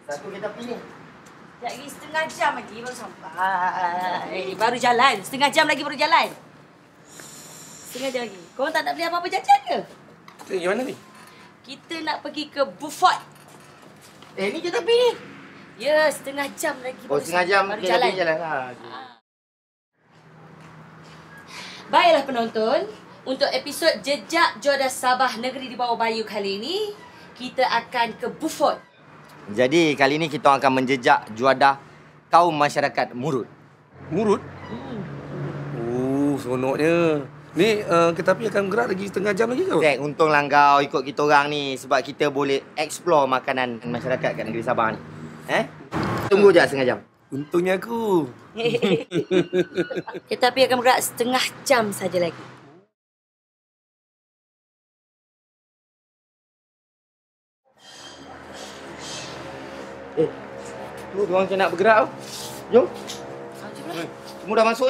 Satu kereta api ni. Sekejap lagi, setengah jam lagi baru sampai. Baru jalan. Setengah jam lagi baru jalan. Setengah jam lagi. Korang tak nak beli apa-apa jajan ke? Kita pergi mana ni? Kita nak pergi ke Beaufort. Ni kereta api ni. Ya, setengah jam lagi Oh, setengah jam baru kereta jalan. api jalan. Baiklah penonton, untuk episod Jejak Juada Sabah Negeri di Bawah Bayu kali ini, kita akan ke Beaufort. Jadi kali ni kita akan menjejak juadah kaum masyarakat Murut. Murut? Oh, seronoknya. Ni kereta api akan bergerak lagi setengah jam lagi ke? Zack, untunglah kau ikut kita orang ni sebab kita boleh explore makanan masyarakat kat negeri Sabah ni. Tunggu je setengah jam. Untungnya aku. Kereta api akan bergerak setengah jam saja lagi. Tu orang macam nak bergerak tau. Jom. Jomlah. Semua dah masuk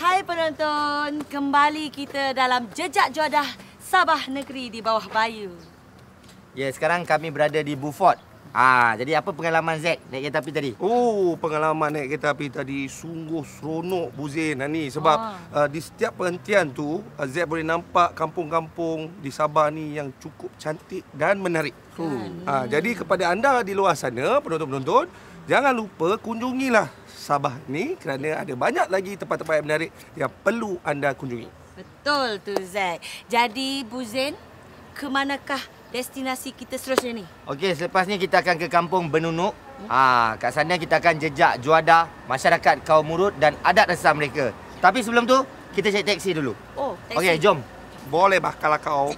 Hai penonton, kembali kita dalam Jejak Juadah Sabah Negeri di Bawah Bayu. Ya, sekarang kami berada di Beaufort. Jadi apa pengalaman Zack naik kereta api tadi? Oh, pengalaman naik kereta api tadi sungguh seronok Buzin ni sebab di setiap perhentian tu Zack boleh nampak kampung-kampung di Sabah ni yang cukup cantik dan menarik. Jadi kepada anda di luar sana, penonton-penonton, jangan lupa kunjungilah Sabah ni kerana ada banyak lagi tempat-tempat yang menarik yang perlu anda kunjungi. Betul tu Zack. Jadi Buzin, ke manakah destinasi kita seterusnya ni? Okey, selepas ni kita akan ke kampung Benunuk. Kat sana kita akan jejak juadah masyarakat kaum Murut dan adat resam mereka. Tapi sebelum tu, kita cari taksi dulu. Oh, taksi. Okey, jom. Boleh bah kalau kau.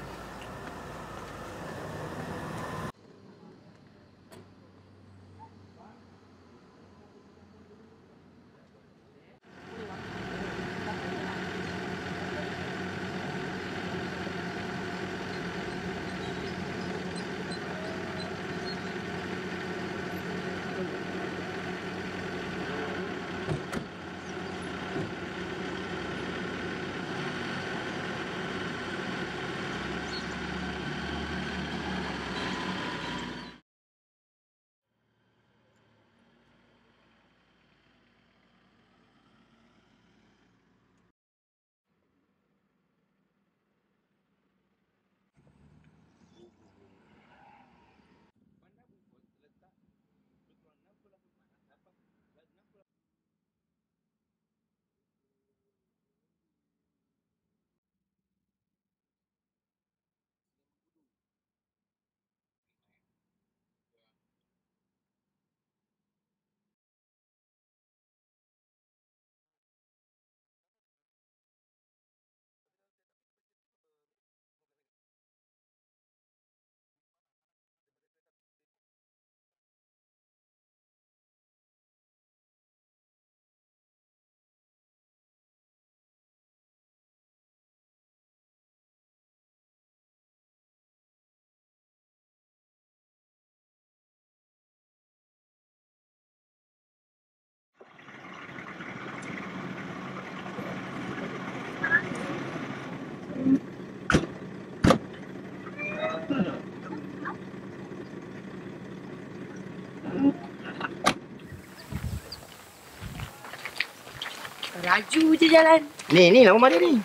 Laju je jalan. Ni lah rumah dia ni.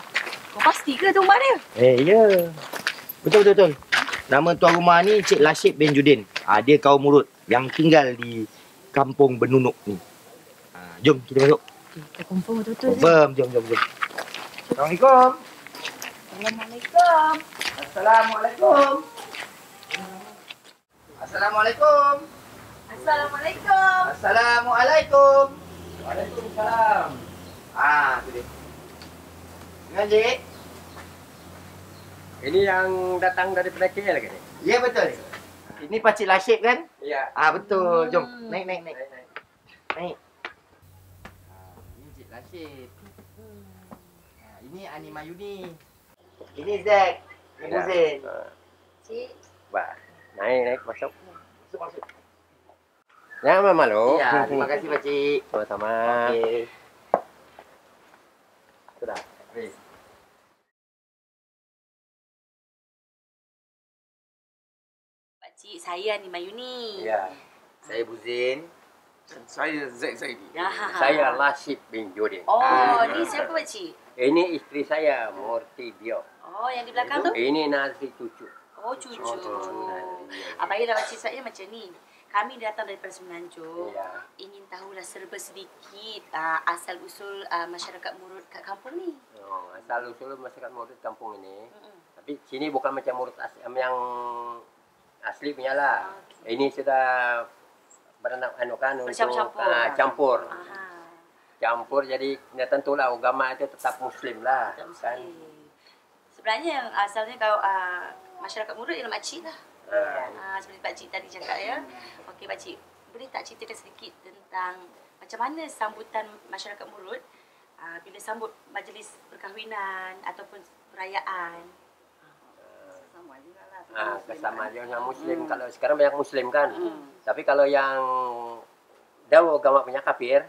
Kau pasti ke tu rumah dia? Ya. Betul. Nama tuan rumah ni Cik Lashib bin Judin. Dia kaum Murut yang tinggal di Kampung Benunuk ni. Jom kita masuk. Kita confirm betul-betul. Confirm, jom. Assalamualaikum. Assalamualaikum. Assalamualaikum. Assalamualaikum. Assalamualaikum. Assalamualaikum. Waalaikumsalam. Tu dia. Dengan Cik. Ini yang datang dari KL ke ni? Ya, betul. Ini Pakcik Lashib kan? Ya. Betul. Jom. Naik. Naik. Ini Cik Lashib. Ini Ani Mayuni. Ini Zack. Ini Buzin. Cik. Bah, naik masuk. Masuk. Jangan malu. Ya, terima kasih Pakcik. Sama-sama. Okey. Sudah. Baik. Pakcik, saya Ani Mayuni. Ya. Saya Buzin. Saya Zack Zaidi. Ya. Saya Lashib bin Judin. Oh, ni siapa pakcik? Ini isteri saya, Murti Bio. Oh, yang di belakang tu? Ini Nazri cucu. Oh, cucu. Baiklah pakcik, saya macam ni. Kami datang daripada Semenanjung. Ya. Ingin tahulah serba sedikit asal-usul masyarakat Murut kat kampung ni. Oh, asal usul masyarakat Murut kampung ini. Tapi sini bukan macam Murut yang asli punya lah. Okay. Ini sudah beranak untuk Bercampur-campur. Campur. Aha. Campur jadi ya tentulah agama itu tetap Muslim lah. Tak Kan? mesti. Sebenarnya yang asalnya kalau masyarakat Murut ialah makcik lah. Seperti pakcik tadi cakap ya. Okey pakcik, boleh tak ceritakan sedikit tentang macam mana sambutan masyarakat Murut bila sambut majlis perkahwinan ataupun perayaan? Sama aja dengan Muslim. Kalau sekarang banyak Muslim kan. Tapi kalau yang dawa agama punya kafir,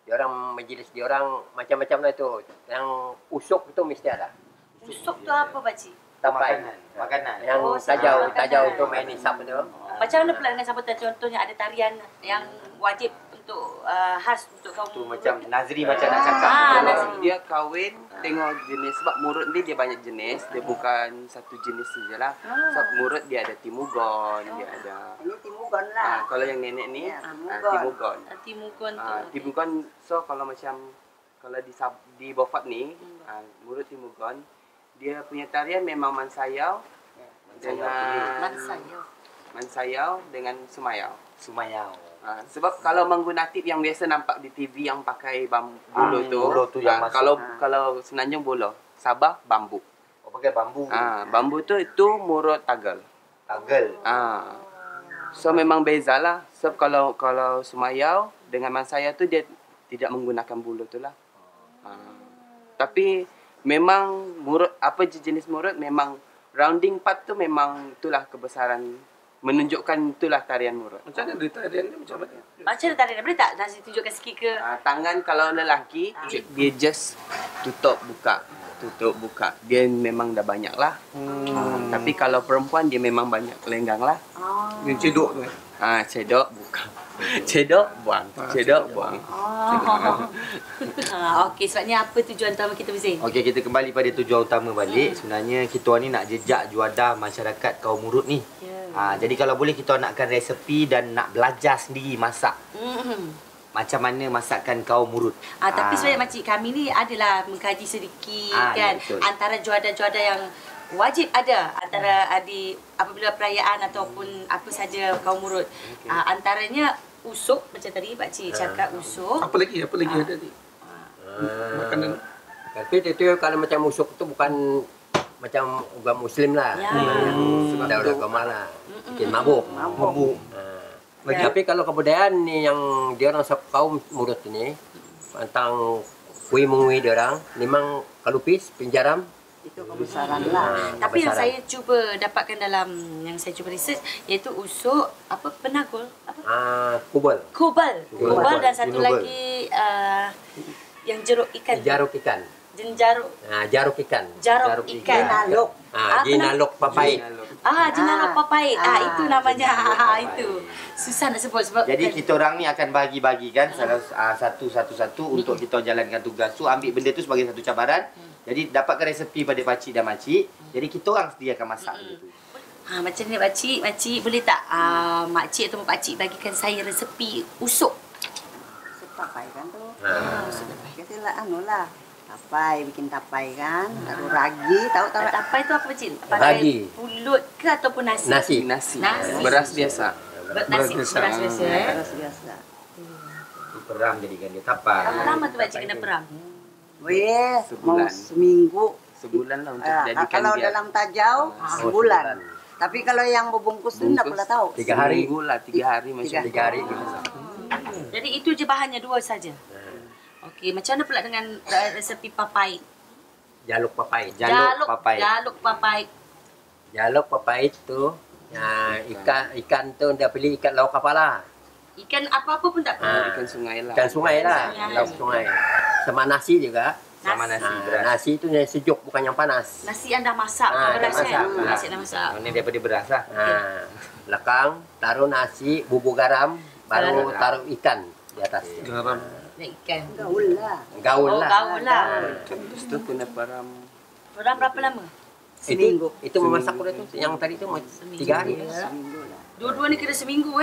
diorang majlis diorang macam-macam lah itu. Yang usuk itu mesti ada. Usuk tu apa pakcik? Tapai. Makanan. Yang makanan. tajau itu main hisap itu. Macam mana pula dengan sambutan, contohnya ada tarian yang wajib untuk khas untuk kaum Tu Murut? macam Nazri macam nak cakap. Nazri. Dia kahwin tengok jenis sebab Murut ni dia banyak jenis, dia bukan satu jenis sajalah. Sebab Murut dia ada Timugon, dia ada Ini Timugon lah. kalau yang nenek ni Timugon. Timugon tu. Timugon so kalau macam kalau di Beaufort ni Murut Timugon dia punya tarian memang mansayau dengan mansayau dengan sumayau. Sebab kalau menggunakan yang biasa nampak di TV yang pakai bulu tu yang masuk. kalau Semenanjung bolo, Sabah bambu. Oh, pakai bambu. Bambu tu itu Murut Tagel. So memang bezalah. Sebab kalau Sumayau dengan Mansaya tu dia tidak menggunakan bulu tu lah. Tapi memang Murut apa jenis Murut memang rounding part tu memang itulah kebesaran, menunjukkan itulah tarian Murut. Macam mana dia tarian ni macam mana? Macam mana tarian? Boleh tak Nazri tunjukkan sikit ke? Tangan kalau lelaki dia just tutup buka. Dia memang dah banyak lah. Tapi kalau perempuan dia memang banyak lenggang lah. Dia cedok tu. Cedok buka. Cedok buang. Okey, sebabnya apa tujuan utama kita Buzin? Okey, kita kembali pada tujuan utama balik. Sebenarnya kita orang ni nak jejak juadah masyarakat kaum Murut ni. Jadi kalau boleh kita orang nakkan resepi dan nak belajar sendiri masak. Macam mana masakan kaum Murut. Tapi sebenarnya makcik kami ni adalah mengkaji sedikit kan ya, antara juadah-juadah yang wajib ada antara apabila perayaan ataupun apa saja kaum Murut. Antaranya usuk macam tadi pakcik cakap usuk. Apa lagi ada ni? Makanan. Tapi itu kalau macam usuk tu bukan macam agama Muslim lah. Sebab dah agama lah. Bikin mabuk. Tapi kalau kebudayaan ni yang dia orang kaum Murut ni tentang kuih-mengui dia orang memang kalupis, pinjaram Itu kebesaran lah. Tapi yang saya cuba dapatkan dalam yang saya cuba research iaitu usuk apa penagul apa? Kubal Kubal dan satu lagi yang jeruk ikan. Jeruk ikan. Jenjaruk. Jaruk ikan. Jaruk ikan. Ginalok. Ginalok papait. Jenaruk papait. Itu namanya. Itu. Susah nak sebut sebab. Jadi kita orang ni akan bagi-bagikan satu-satu untuk kita jalankan tugas tu. Ambil benda tu sebagai satu cabaran. Jadi dapatkan resepi pada pakcik dan makcik. Jadi kita orang sediakan masak benda tu. Macam ni makcik boleh tak makcik atau pakcik bagikan saya resepi usuk? Tapai kan tu. Kita lah tapai, bikin tapai kan. Lalu ragi, tahu. Tapai tu apa pakcik? Ragi. Pulut ke ataupun nasi? Nasi. Beras biasa. Beras biasa. Beras biasa. Peram jadikan dia tapai. Berapa lama tu pakcik kena peram? Weh, mau Sebulan. seminggu. Sebulan lah untuk jadikan kalau dia. dalam tajau, sebulan. Tapi kalau yang berbungkus tu tak pula tahu. 3 hari. Seminggu lah, 3 hari macam 3 hari kita. Jadi itu je bahannya 2 saja. Okey, macam mana pula dengan resepi papai? Jaluk papait. Jaluk papai. Jaluk papai. Jaluk papait tu ikan tu dia pilih ikan lauk kepala. Ikan apa-apa pun tak apa. ikan sungai lah. Ikan sungai lah, lauk sungai. Sama nasi juga. Sama nasi beras. Nasi tu yang sejuk bukan yang panas. Nasi anda masak dah beras masak. kan? Nasi anda masak. Ini daripada beras lah. Belakang taruh nasi, bubur garam, baru taruh ikan di atas. Garam. Ikan. Gaul lah. Gaul lah. Gaul lah. Lepas tu kena peram. Peram berapa lama? Seminggu. Itu memasak kuda tu. Yang tadi tu 3 hari. Dua-dua ni kena seminggu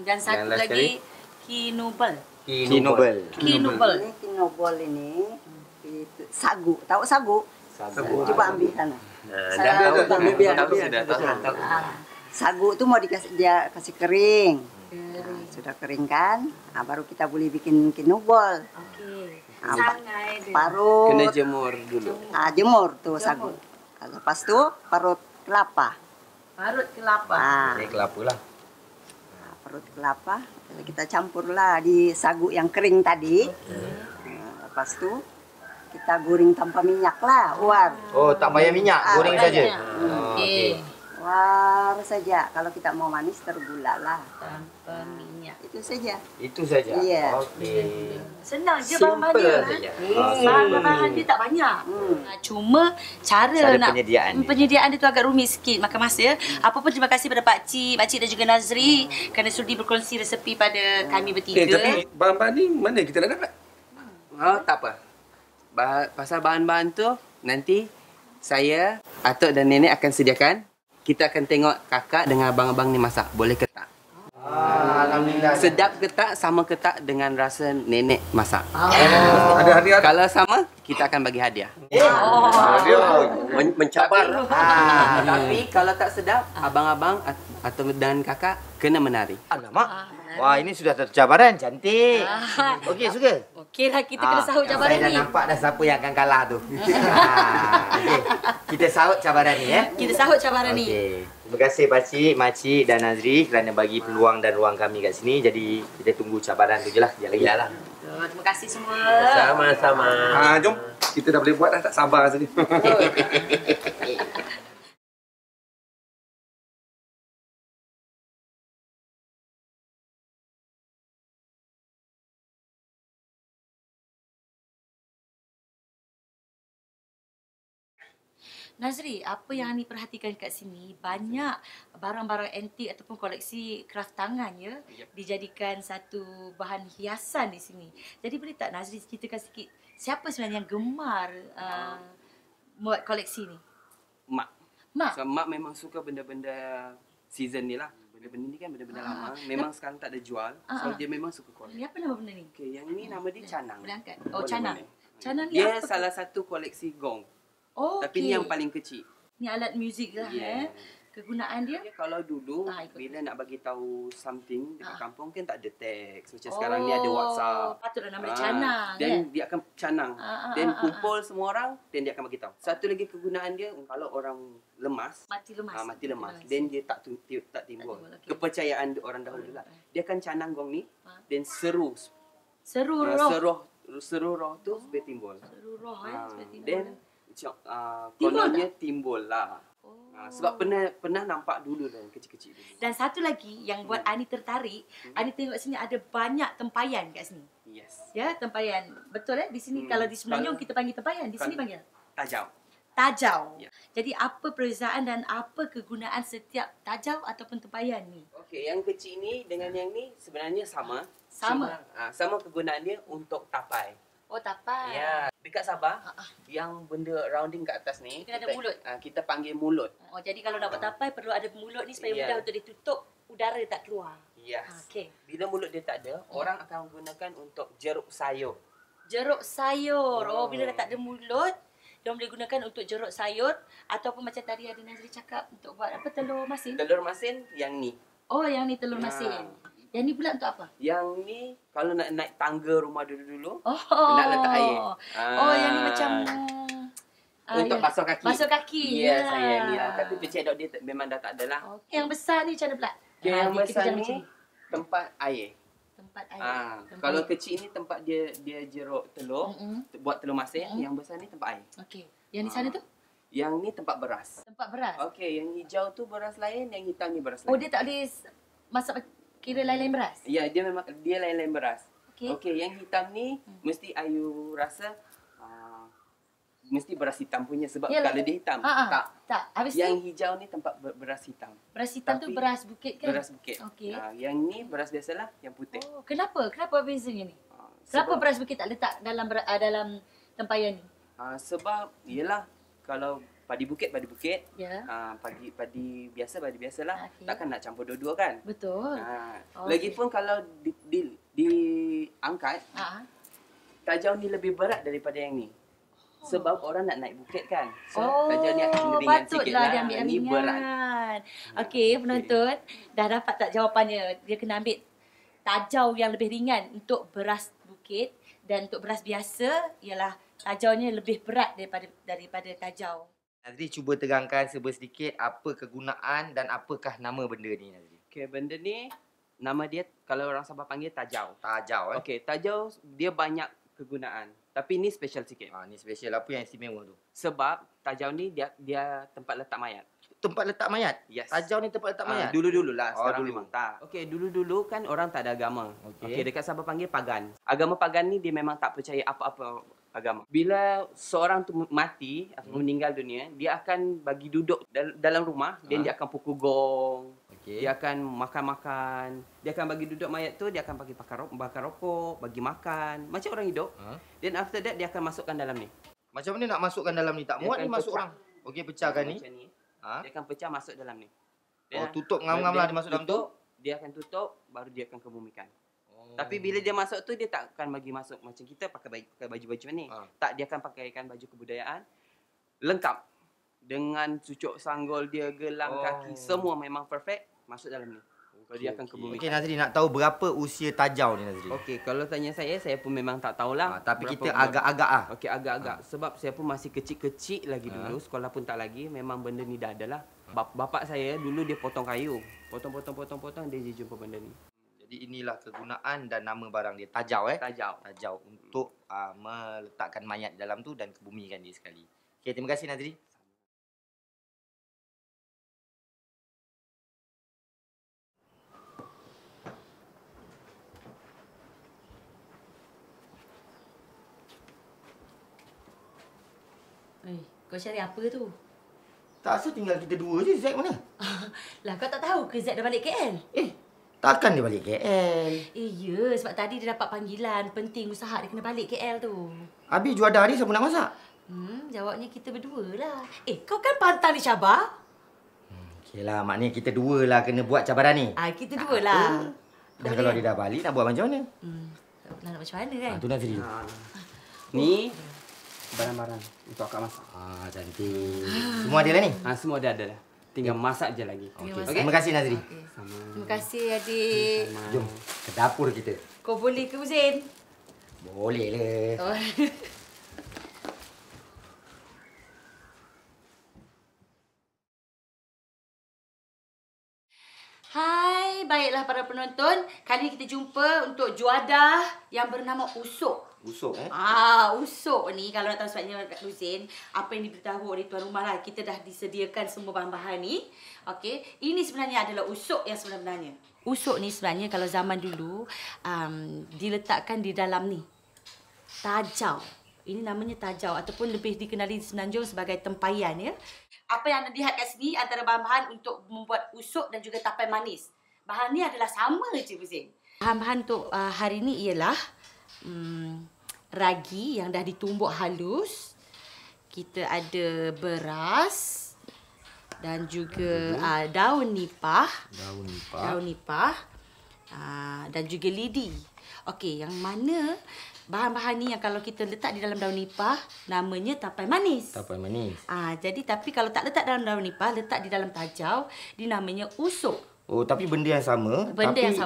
Dan satu last lagi kinubal. Kinobel. Kinubal. Ini kinobol ini itu sagu. Tahu sagu? Coba ambil sana. Sagu tu mau dia kasih kering. Sudah kering kan? Baru kita boleh bikin kinobol. Okey. Ah, Sangai dia. Parut. Kena jemur dulu. Jemur tuh sagu. Lepas tu parut kelapa. Parut kelapa. Ini kelapa lah. Parut kelapa kita campurlah di sagu yang kering tadi. Lepas tu kita goreng tanpa minyak lah, war. Oh, tak payah minyak, goreng saja. Okey. War saja. Kalau kita mau manis tergula lah. Tanpa minyak. Itu saja. Itu saja. Iya. Okey. Senang je Simple bahan dia. saja. Bahan dia tak banyak. Cuma cara nak penyediaan dia tu agak rumit sikit, makan masa. Apa pun terima kasih pada pakcik dan juga Nazri kerana sudi berkongsi resepi pada kami bertiga. Tapi bahan-bahan ni mana kita nak dapat? Tak apa. Pasal bahan-bahan tu nanti saya, Atuk dan Nenek akan sediakan. Kita akan tengok kakak dengan abang-abang ni masak. Boleh ke tak? Alhamdulillah. Sedap ke tak, sama ke tak dengan rasa nenek masak? Ada hadiah. Kalau sama, kita akan bagi hadiah. Mencabar. Tapi kalau tak sedap, abang-abang atau dan kakak kena menari. Alamak. Wah, ini sudah satu cabaran. Cantik. Okey, suka? Okeylah, kita kena sahut cabaran Saya ni. dah nampak dah siapa yang akan kalah tu. Okey. Kita sahut cabaran ni Kita sahut cabaran ni. Okey. Terima kasih pakcik, makcik dan Nazri kerana bagi peluang dan ruang kami kat sini. Jadi kita tunggu cabaran tu je lah. Sekejap lagi. Iyalah. Terima kasih semua. Sama-sama. Jom. Kita dah boleh buat dah, tak sabar rasanya. Nazri, apa yang Ani perhatikan kat sini, banyak barang-barang antik ataupun koleksi kraft tangan dijadikan satu bahan hiasan di sini. Jadi boleh tak Nazri ceritakan sikit siapa sebenarnya yang gemar buat koleksi ni? Mak. Mak? So, mak memang suka benda-benda season ni lah. Benda-benda ni kan benda-benda lama. Memang sekarang tak ada jual. So dia memang suka koleksi. Ni apa nama benda ni? Okay, yang ni nama dia canang. Boleh angkat? Oh, Boleh, canang. boleh. Canang ni Dia apa? salah satu koleksi gong. Oh, Tapi ni yang paling kecil. Ni alat muzik lah Kegunaan dia? Ya, kalau dulu ikut. bila nak bagi tahu something dekat kampung kan tak ada teks. Macam sekarang ni ada WhatsApp. Patutlah nama dia canang. Dan dia akan canang. Dan kumpul semua orang dan dia akan bagi tahu. Satu lagi kegunaan dia kalau orang lemas, Mati lemas. mati lemas. Dan dia tak timbul. Okay. Kepercayaan orang dahulu lah. Dia akan canang gong ni dan seru. Seru roh. Seru roh tu supaya timbul. Seru roh supaya timbul. Dan kononnya timbul lah. Sebab pernah nampak dulu dan kecil-kecil dulu. Dan satu lagi yang buat Ani tertarik, Ani tengok sini ada banyak tempayan kat sini. Yes. Ya, tempayan. Betul Di sini kalau di Semenanjung kita panggil tempayan, di sini panggil Tajau. tajau. Ya. Jadi apa perbezaan dan apa kegunaan setiap tajau ataupun tempayan ni? Okey, yang kecil ni dengan yang ni sebenarnya sama. Sama? Sama kegunaan dia untuk tapai. Oh, tapai. Ya, dekat Sabah, yang benda rounding kat atas ni, Kena ada mulut. Kita panggil mulut. Oh, jadi kalau nak buat tapai perlu ada mulut ni supaya Ya. mudah untuk ditutup, udara tak keluar. Yes. Okey. Bila mulut dia tak ada, orang akan gunakan untuk jeruk sayur. Jeruk sayur. Oh, bila dah tak ada mulut, dia boleh gunakan untuk jeruk sayur ataupun macam tadi ada Nazri cakap untuk buat apa, telur masin. Telur masin yang ni. Oh, yang ni telur masin. Yang ni pula untuk apa? Yang ni kalau nak naik tangga rumah dulu-dulu, Oh. nak letak air. Oh, yang ni macam untuk basuh kaki. Basuh kaki. Ya, saya ni lah. Tapi pecedok dia memang dah tak ada lah. Yang besar ni macam mana pula? Yang dia besar kejam ni macam tempat air. tempat air. Tempat Kalau air. kecil ni tempat dia jeruk telur, buat telur masin. Yang besar ni tempat air. Okey. Yang di sana tu? Yang ni tempat beras. Tempat beras. Okey, yang hijau tu beras lain, yang hitam ni beras Oh, lain. dia tak boleh masak kira lain-lain beras? Ya, dia memang dia lain-lain beras. Okey. Okey, yang hitam ni mesti ayu rasa mesti beras hitam punya sebab Yalah. kalau dia hitam Tak. Habis Yang tu hijau ni tempat beras hitam. beras hitam tu tapi beras bukit kan? Beras bukit. Okey. Yang ni beras biasalah, yang putih. Oh, kenapa? Kenapa bezanya ni? Kenapa Sebab, beras bukit tak letak dalam dalam tempayan ni? sebab yelah kalau padi bukit Ya. padi biasalah. Okey. Takkan nak campur dua-dua kan? Betul. Okey. Lagipun kalau diangkat, tajau ni lebih berat daripada yang ni. Sebab orang nak naik bukit kan. So, tajau ni akan ringan sikit patutlah lah. dia ambil Ni berat. ringan. Okey, penonton. Dah dapat tak jawapannya? Dia kena ambil tajau yang lebih ringan untuk beras bukit dan untuk beras biasa ialah tajaunya lebih berat daripada tajau. Nazri cuba terangkan sedikit apa kegunaan dan apakah nama benda ni, Nazri. Okey, benda ni nama dia kalau orang Sabah panggil tajau. Tajau Okey, tajau dia banyak kegunaan. Tapi ni special sikit. Ni special. Apa yang istimewa tu? Sebab tajau ni dia tempat letak mayat. Tempat letak mayat? Yes. Tajau ni tempat letak mayat? Dulu-dululah, sekarang dulu. memang tak. Okey, dulu-dulu kan orang tak ada agama. Okey. Okey, dekat Sabah panggil pagan. Agama pagan ni dia memang tak percaya apa-apa agama. Bila seorang tu mati atau meninggal dunia, dia akan bagi duduk dalam rumah, dan dia akan pukul gong. Okey. Dia akan makan-makan. Dia akan bagi duduk mayat tu, dia akan bagi bakar rokok, bagi makan. Macam orang hidup. Then after that, dia akan masukkan dalam ni. Macam mana nak masukkan dalam ni? Tak Dia muat akan ni masuk pecah. orang. Okey, pecahkan ni. Macam ni. Ha? Dia akan pecah masuk dalam ni. Tutup ngam-ngam lah dia masuk dalam tu. Dia akan tutup, baru dia akan kebumikan. Tapi bila dia masuk tu, dia tak akan bagi masuk macam kita pakai baju-baju ni. Tak, dia akan pakaikan baju kebudayaan. Lengkap. Dengan cucuk sanggol dia, gelang kaki, semua memang perfect. Masuk dalam ni. Baru dia akan kebumikan. Okey, Nazri nak tahu berapa usia tajau ni, Nazri? Okey, kalau tanya saya pun memang tak tahulah. Tapi berapa kita umur. agak-agak ah. Okey, agak-agak. Sebab saya pun masih kecil-kecil lagi dulu. Sekolah pun tak lagi. Memang benda ni dah ada lah. Bapak saya dulu dia potong kayu. Potong, dia jumpa benda ni. Jadi inilah kegunaan dan nama barang dia. Tajau Tajau. Tajau untuk meletakkan mayat dalam tu dan kebumikan dia sekali. Okey, terima kasih Nazri. Kau cari apa tu? Tak rasa tinggal kita dua je. Zack mana? Lah, kau tak tahu ke Zack dah balik KL? Takkan dia balik KL. Ya, sebab tadi dia dapat panggilan penting usaha dia kena balik KL tu. Habis juadah ni siapa nak masak? Jawabnya kita berdua lah. Kau kan pantang di Syabah? Okeylah, maknanya kita dua lah kena buat cabaran ni. Kita dua lah. Dan kalau dia dah balik, nak buat macam mana? Tak pernah nak macam mana kan? Tu Nazri. Ni barang-barang untuk akak masak. Cantik. Semua ada lah ni? Semua dah ada dah. Tinggal masak je lagi. Okey. Terima kasih Nazri. Sama. Terima kasih adik. Jom ke dapur kita. Kau boleh ke Huzain? Boleh lah. Oh. Hai, baiklah para penonton. Kali ini kita jumpa untuk juadah yang bernama Usuk. Usuk Usuk ni kalau nak tahu sebabnya Kak Luzin, apa yang diberitahu oleh tuan rumah lah, kita dah disediakan semua bahan-bahan ni. Okey, ini sebenarnya adalah usuk yang sebenarnya. Usuk ni sebenarnya kalau zaman dulu diletakkan di dalam ni. Tajau. Ini namanya tajau ataupun lebih dikenali di Semenanjung sebagai tempayan ya. Apa yang anda lihat kat sini antara bahan-bahan untuk membuat usuk dan juga tapai manis. Bahan ni adalah sama je Luzin. Bahan-bahan untuk hari ni ialah ragi yang dah ditumbuk halus. Kita ada beras dan juga daun nipah. Dan juga lidi. Okey, yang mana bahan-bahan ni yang kalau kita letak di dalam daun nipah namanya tapai manis. Jadi tapi kalau tak letak dalam daun nipah, letak di dalam tajau, dia namanya usuk. Oh, tapi benda yang sama,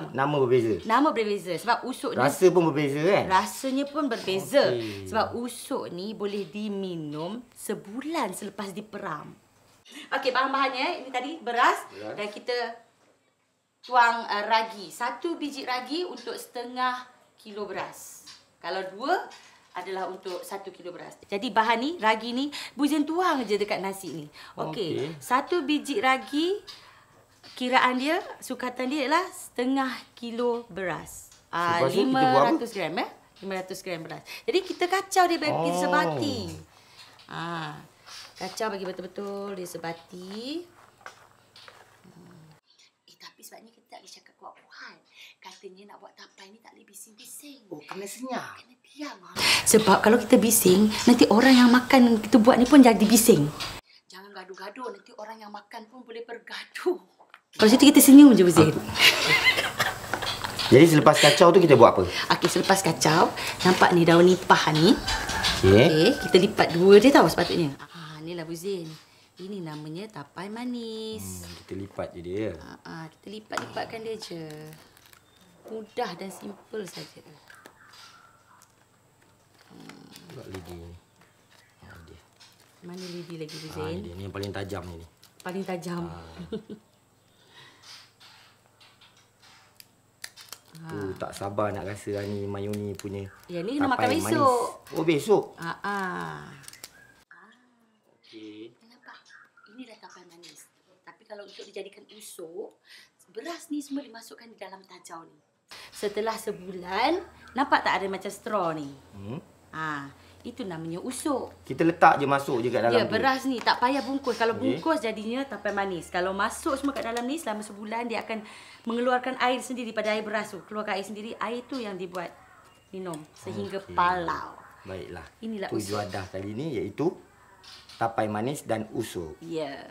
nama berbeza. Nama berbeza sebab usuk ni rasa pun berbeza kan? Rasanya pun berbeza. Sebab usuk ni boleh diminum sebulan selepas diperam. Okey, bahan-bahannya ini tadi beras dan kita tuang ragi. 1 biji ragi untuk setengah kilo beras. Kalau 2 adalah untuk 1 kilo beras. Jadi bahan ni, ragi ni, Bu Zain tuang je dekat nasi ni. Okey. 1 biji ragi, kiraan dia, sukatan dia adalah setengah kilo beras. 500 gram 500 gram beras. Jadi kita kacau dia bagi kita sebati. Kacau bagi betul-betul dia sebati. Tapi sebabnya kita tak boleh cakap kuat-kuat. Katanya nak buat tapai ni tak boleh bising-bising. Oh, kena senyap. Kena diam. Sebab kalau kita bising, nanti orang yang makan kita buat ni pun jadi bising. Jangan gaduh-gaduh, nanti orang yang makan pun boleh bergaduh. Kalau situ kita senyum je Bu Zain. Jadi selepas kacau tu kita buat apa? Okey, selepas kacau, nampak ni daun nipah ni. Okey, kita lipat 2 dia tahu sepatutnya. Inilah Bu Zain. Ini namanya tapai manis. Kita lipat je dia. Kita lipat-lipatkan dia je. Mudah dan simple saja. Buat lidi ni. Mana lidi lagi Bu Zain? Ini yang paling tajam ni. Paling tajam. Tak sabar nak rasa ni mayoni punya. Ya ni kena makan besok. Oh besok? Okey. Nampak? Inilah tapai manis. Tapi kalau untuk dijadikan usuk, beras ni semua dimasukkan di dalam tajau ni. Setelah sebulan, nampak tak ada macam straw ni? Itu namanya usuk. Kita letak je masuk je kat dalam tu. Beras ni tak payah bungkus. Kalau bungkus jadinya tapai manis. Kalau masuk semua kat dalam ni selama sebulan dia akan mengeluarkan air sendiri pada air beras tu. Keluarkan air sendiri. Air tu yang dibuat minum sehingga palau. Baiklah. Inilah usuk. Tujuan dah kali ni iaitu tapai manis dan usuk. Ya.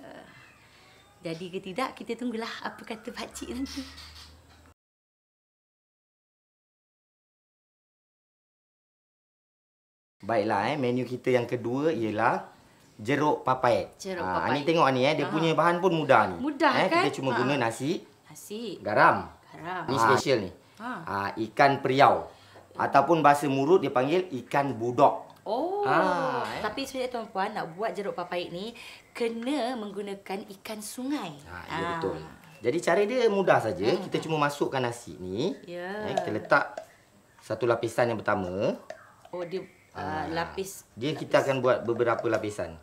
Jadi ke tidak, kita tunggulah apa kata pakcik nanti. Baiklah, menu kita yang kedua ialah jeruk papai. Ni tengok ni dia punya bahan pun mudah ni. Mudah kan? Kita cuma guna nasi, garam. Ni special ni. Ikan periau. Ataupun bahasa Murut dia panggil ikan budok. Tapi sebenarnya tuan-puan nak buat jeruk papai ni kena menggunakan ikan sungai. Ya betul. Jadi cara dia mudah saja. Kita cuma masukkan nasi ni. Kita letak satu lapisan yang pertama. Dia lapis. Kita akan buat beberapa lapisan.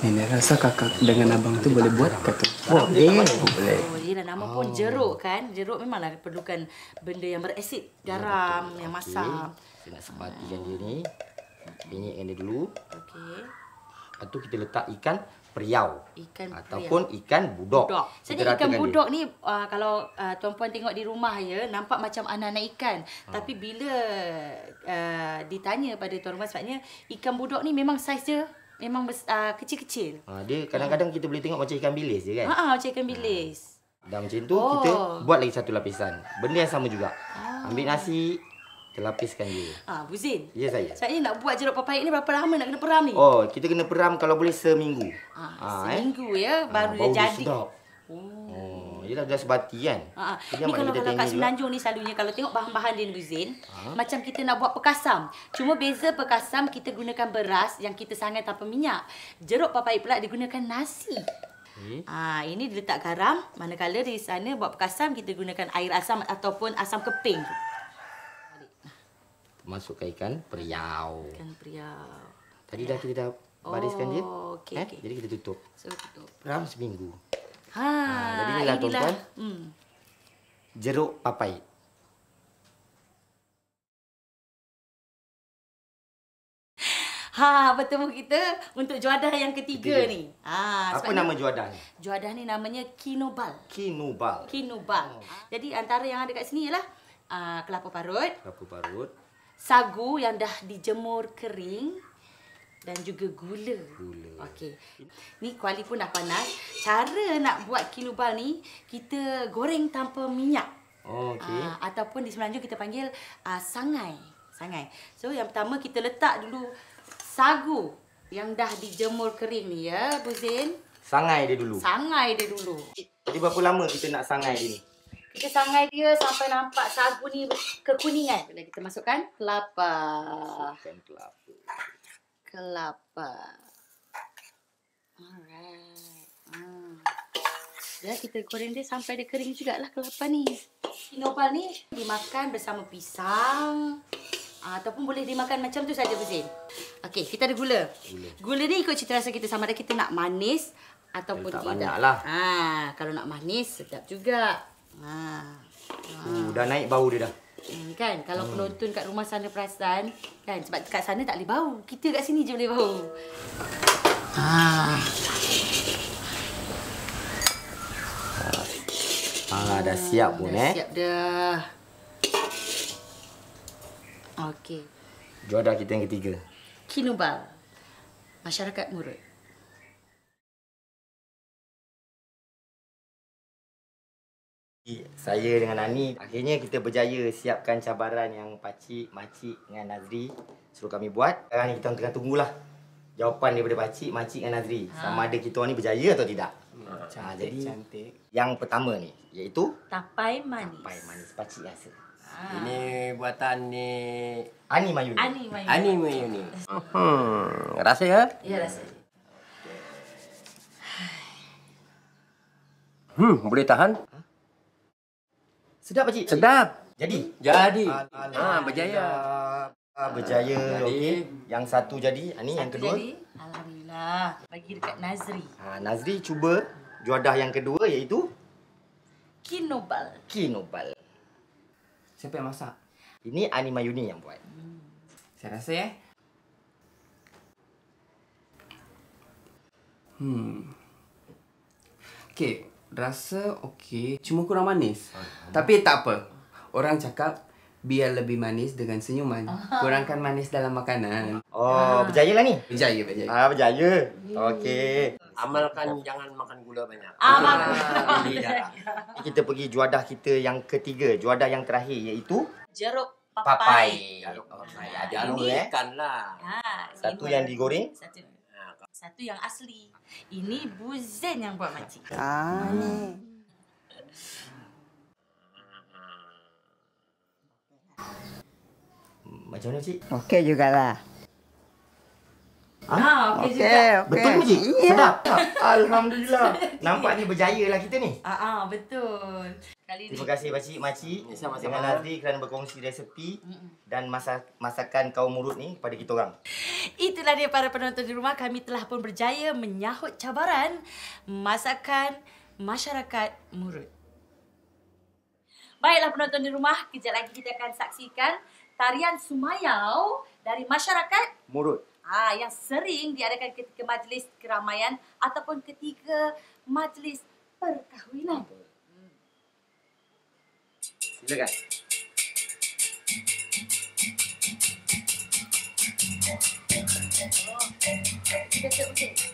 Nenek rasa kakak dengan abang tu boleh buat kata. Boleh. Yelah, nama pun jeruk kan. Jeruk memanglah perlukan benda yang berasid. Garam, yang masam. Saya nak sepatikan dia ni. Minyakkan dia dulu. Lepas tu kita letak ikan periau. Ataupun ikan budok. Jadi ikan budok ni kalau tuan-puan tengok di rumah nampak macam anak-anak ikan. Tapi bila ditanya pada tuan rumah sebabnya ikan budok ni memang saiz dia memang kecil-kecil. Dia kadang-kadang kita boleh tengok macam ikan bilis je kan? Macam ikan bilis. Dan macam tu kita buat lagi satu lapisan. Benda yang sama juga. Ambil nasi, kita lapiskan dia. Bu Zain. Ya saya. Saya nak buat jeruk papai ni berapa lama nak kena peram ni? Kita kena peram kalau boleh seminggu. Seminggu baru dia jadi. Sedap. Dia dah sebati kan. Ni kalau kat Semenanjung ni selalunya kalau tengok bahan-bahan dia Bu Zain, macam kita nak buat pekasam. Cuma beza pekasam kita gunakan beras yang kita sangan tanpa minyak. Jeruk papai pula digunakan nasi. Ini diletak garam, manakala di sana buat pekasam kita gunakan air asam ataupun asam keping. masukkan ikan periau. Ikan periau. Tadi dah kita dah bariskan dia. Okey. Jadi kita tutup. So, tutup. Peram seminggu. Jadi inilah tuan-tuan. Jeruk papai. Bertemu kita untuk juadah yang ketiga ni. Apa nama juadah ni? Juadah ni namanya kinobal. Kinobal. Jadi antara yang ada kat sini ialah kelapa parut, sagu yang dah dijemur kering dan juga gula. Okey. Ni kuali pun dah panas. Cara nak buat kinobal ni, kita goreng tanpa minyak. Okey. Ataupun di Semenanjung kita panggil sangai. So yang pertama kita letak dulu sagu yang dah dijemur kering ni ya, Bu Zain. Sangai dia dulu. Jadi berapa lama kita nak sangai dia ni? Kita sangai dia sampai nampak sagu ni kekuningan. Bila kita masukkan kelapa. Alright. Dah kita goreng dia sampai dia kering jugalah kelapa ni. Kinobal ni dimakan bersama pisang. Ataupun boleh dimakan macam tu saja, Bu Zain. Okey, kita ada gula. Gula ni ikut cita rasa kita, sama ada kita nak manis ataupun tidak. Banyaklah. Kalau nak manis sedap juga. Dah naik bau dia dah. Kan, kalau penonton kat rumah sana perasan, kan, sebab kat sana tak boleh bau. Kita kat sini je boleh bau. Dah siap pun Siap dah. Okey. Juadah kita yang ketiga. Kinobal. Masyarakat Murut. Saya dengan Ani, akhirnya kita berjaya siapkan cabaran yang pakcik, makcik dengan Nazri suruh kami buat. Sekarang ni kita tengah tunggulah jawapan daripada pakcik, makcik dengan Nazri. Sama ada kita orang ni berjaya atau tidak. Cantik. Yang pertama ni, iaitu Tapai manis. Tapai manis pakcik rasa. Ini buatan ni Ani Mayuni. Ani Mayuni. Rasa ya? Ya, rasa. Boleh tahan? Sedap pakcik? Sedap. Jadi? Berjaya. Berjaya. Okey. Yang satu jadi, Ani yang kedua. Jadi, alhamdulillah. Bagi dekat Nazri. Nazri cuba juadah yang kedua iaitu Kinobal. Siapa yang masak? Ini Ani Mayuni yang buat. Saya rasa Okey, rasa okey, cuma kurang manis. Tapi tak apa. Orang cakap biar lebih manis dengan senyuman. Kurangkan manis dalam makanan. Berjaya lah ni? Berjaya. Berjaya. Okey. Amalkan jangan makan gula banyak. Kita pergi juadah kita yang ketiga. Juadah yang terakhir iaitu Jeruk papai. Jeruk ikan lah. Satu yang digoreng. Satu yang asli. Ini Bu Zain yang buat makcik. Ni. Macam mana, Cik? Okey jugalah. Okey juga. Betul ke, Cik? Sedap. Alhamdulillah. Nampaknya berjaya lah kita ni. Betul. Kali ni. Terima kasih pakcik, makcik dengan Nazri kerana berkongsi resepi dan masakan kaum Murut ni kepada kita orang. Itulah dia para penonton di rumah. Kami telah pun berjaya menyahut cabaran masakan masyarakat Murut. Baiklah penonton di rumah, kejap lagi kita akan saksikan tarian Sumayau dari masyarakat Murut. Yang sering diadakan ketika majlis keramaian ataupun ketika majlis perkahwinan. Silakan. Kita cek.